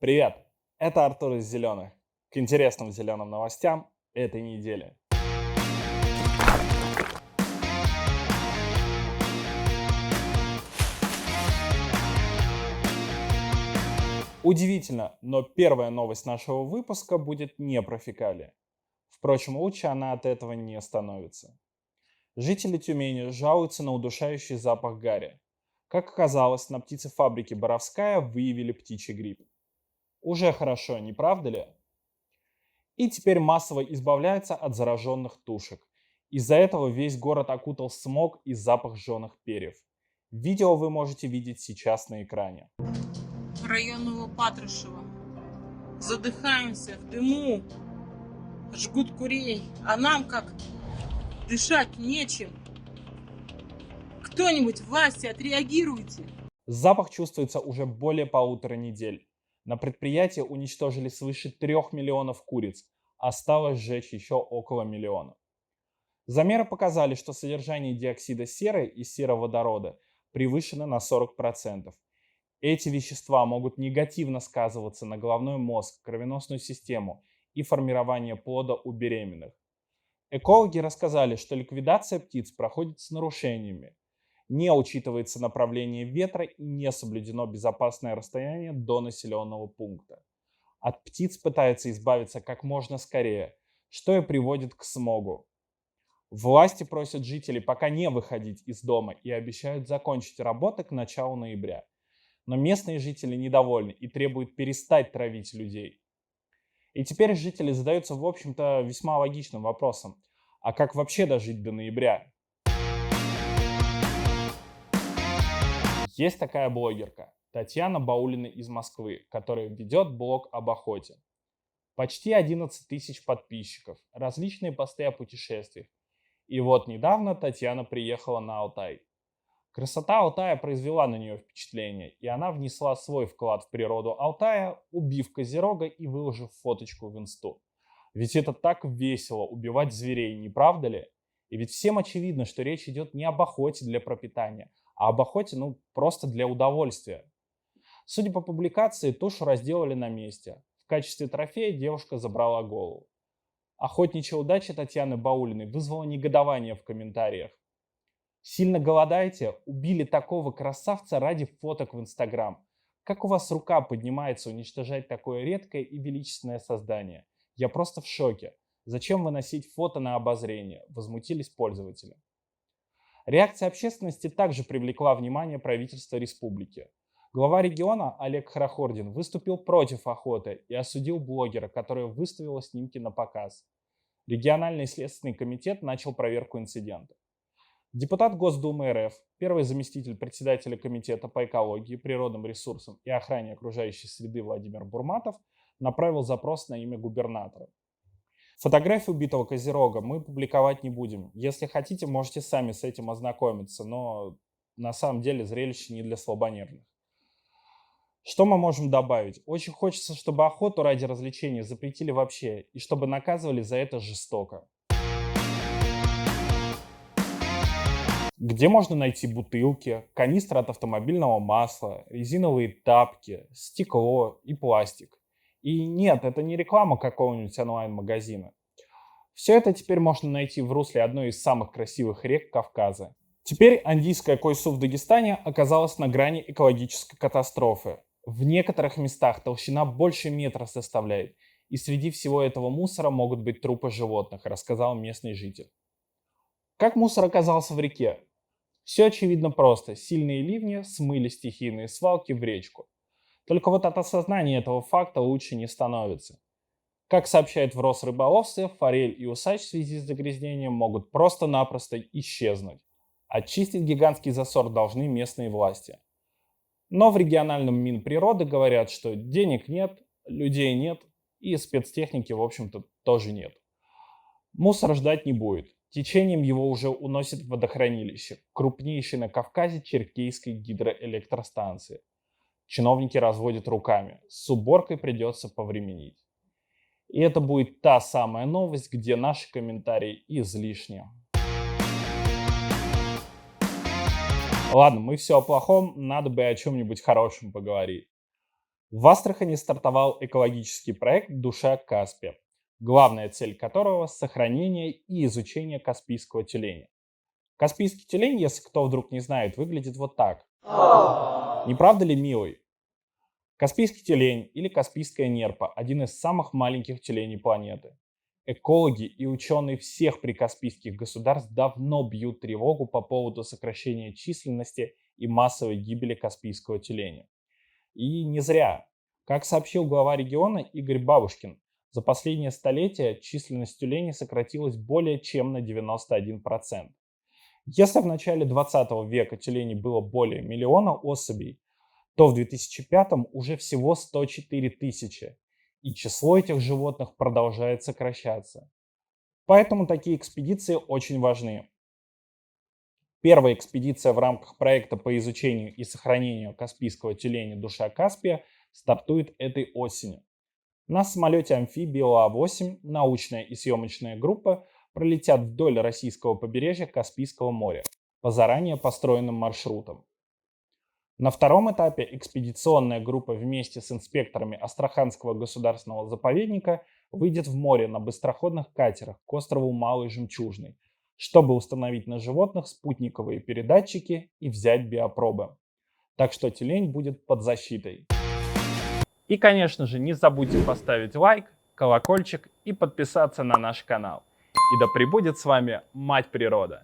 Привет! Это Артур из «Зеленых». К интересным зеленым новостям этой недели. Удивительно, но первая новость нашего выпуска будет не про фекалии. Впрочем, лучше она от этого не становится. Жители Тюмени жалуются на удушающий запах гари. Как оказалось, на птицефабрике «Боровская» выявили птичий грипп. Уже хорошо, не правда ли? И теперь массово избавляются от зараженных тушек. Из-за этого весь город окутал смог и запах жженых перьев. Видео вы можете видеть сейчас на экране. Район Новопатрушева. Задыхаемся в дыму, жгут курей, а нам как дышать нечем. Кто-нибудь, власти, отреагируйте. Запах чувствуется уже более 1,5 недели. На предприятии уничтожили свыше 3 миллионов куриц, осталось сжечь еще около миллиона. Замеры показали, что содержание диоксида серы и сероводорода превышено на 40%. Эти вещества могут негативно сказываться на головной мозг, кровеносную систему и формирование плода у беременных. Экологи рассказали, что ликвидация птиц проходит с нарушениями. Не учитывается направление ветра и не соблюдено безопасное расстояние до населенного пункта. От птиц пытаются избавиться как можно скорее, что и приводит к смогу. Власти просят жителей пока не выходить из дома и обещают закончить работы к началу ноября. Но местные жители недовольны и требуют перестать травить людей. И теперь жители задаются, в общем-то, весьма логичным вопросом. А как вообще дожить до ноября? Есть такая блогерка Татьяна Баулина из Москвы, которая ведет блог об охоте. Почти 11 тысяч подписчиков, различные посты о путешествиях. И вот недавно Татьяна приехала на Алтай. Красота Алтая произвела на нее впечатление, и она внесла свой вклад в природу Алтая, убив козерога и выложив фоточку в инсту. Ведь это так весело убивать зверей, не правда ли? И ведь всем очевидно, что речь идет не об охоте для пропитания, а об охоте, просто для удовольствия. Судя по публикации, тушу разделали на месте. В качестве трофея девушка забрала голову. Охотничья удача Татьяны Баулиной вызвала негодование в комментариях. Сильно голодаете? Убили такого красавца ради фоток в Инстаграм. Как у вас рука поднимается уничтожать такое редкое и величественное создание? Я просто в шоке. Зачем выносить фото на обозрение? Возмутились пользователи. Реакция общественности также привлекла внимание правительства республики. Глава региона Олег Хорохордин выступил против охоты и осудил блогера, которая выставила снимки на показ. Региональный следственный комитет начал проверку инцидента. Депутат Госдумы РФ, первый заместитель председателя Комитета по экологии, природным ресурсам и охране окружающей среды Владимир Бурматов направил запрос на имя губернатора. Фотографию убитого козерога мы публиковать не будем. Если хотите, можете сами с этим ознакомиться, но на самом деле зрелище не для слабонервных. Что мы можем добавить? Очень хочется, чтобы охоту ради развлечения запретили вообще, и чтобы наказывали за это жестоко. Где можно найти бутылки, канистры от автомобильного масла, резиновые тапки, стекло и пластик? И нет, это не реклама какого-нибудь онлайн-магазина. Все это теперь можно найти в русле одной из самых красивых рек Кавказа. Теперь Андийская Койсу в Дагестане оказалась на грани экологической катастрофы. В некоторых местах толщина больше метра составляет, и среди всего этого мусора могут быть трупы животных, рассказал местный житель. Как мусор оказался в реке? Все очевидно просто. Сильные ливни смыли стихийные свалки в речку. Только вот от осознания этого факта лучше не становится. Как сообщает в Росрыболовстве, форель и усач в связи с загрязнением могут просто-напросто исчезнуть. Очистить гигантский засор должны местные власти. Но в региональном Минприроды говорят, что денег нет, людей нет и спецтехники, в общем-то, тоже нет. Мусор ждать не будет. Течением его уже уносит в водохранилище, крупнейшей на Кавказе Черкейской гидроэлектростанции. Чиновники разводят руками. С уборкой придется повременить. И это будет та самая новость, где наши комментарии излишни. Ладно, мы все о плохом, надо бы о чем-нибудь хорошем поговорить. В Астрахани стартовал экологический проект «Душа Каспия», главная цель которого — сохранение и изучение каспийского тюленя. Каспийский тюлень, если кто вдруг не знает, выглядит вот так. Не правда ли, милый? Каспийский тюлень или каспийская нерпа — один из самых маленьких тюленей планеты. Экологи и ученые всех прикаспийских государств давно бьют тревогу по поводу сокращения численности и массовой гибели каспийского тюленя. И не зря. Как сообщил глава региона Игорь Бабушкин, за последнее столетие численность тюленей сократилась более чем на 91%. Если в начале 20 века тюленей было более миллиона особей, то в 2005 уже всего 104 тысячи, и число этих животных продолжает сокращаться. Поэтому такие экспедиции очень важны. Первая экспедиция в рамках проекта по изучению и сохранению каспийского тюленя «Душа Каспия» стартует этой осенью. На самолете-амфибии ЛА-8 научная и съемочная группа пролетят вдоль российского побережья Каспийского моря по заранее построенным маршрутам. На втором этапе экспедиционная группа вместе с инспекторами Астраханского государственного заповедника выйдет в море на быстроходных катерах к острову Малый Жемчужный, чтобы установить на животных спутниковые передатчики и взять биопробы. Так что тюлень будет под защитой. И, конечно же, не забудьте поставить лайк, колокольчик и подписаться на наш канал. И да пребудет с вами Мать Природа!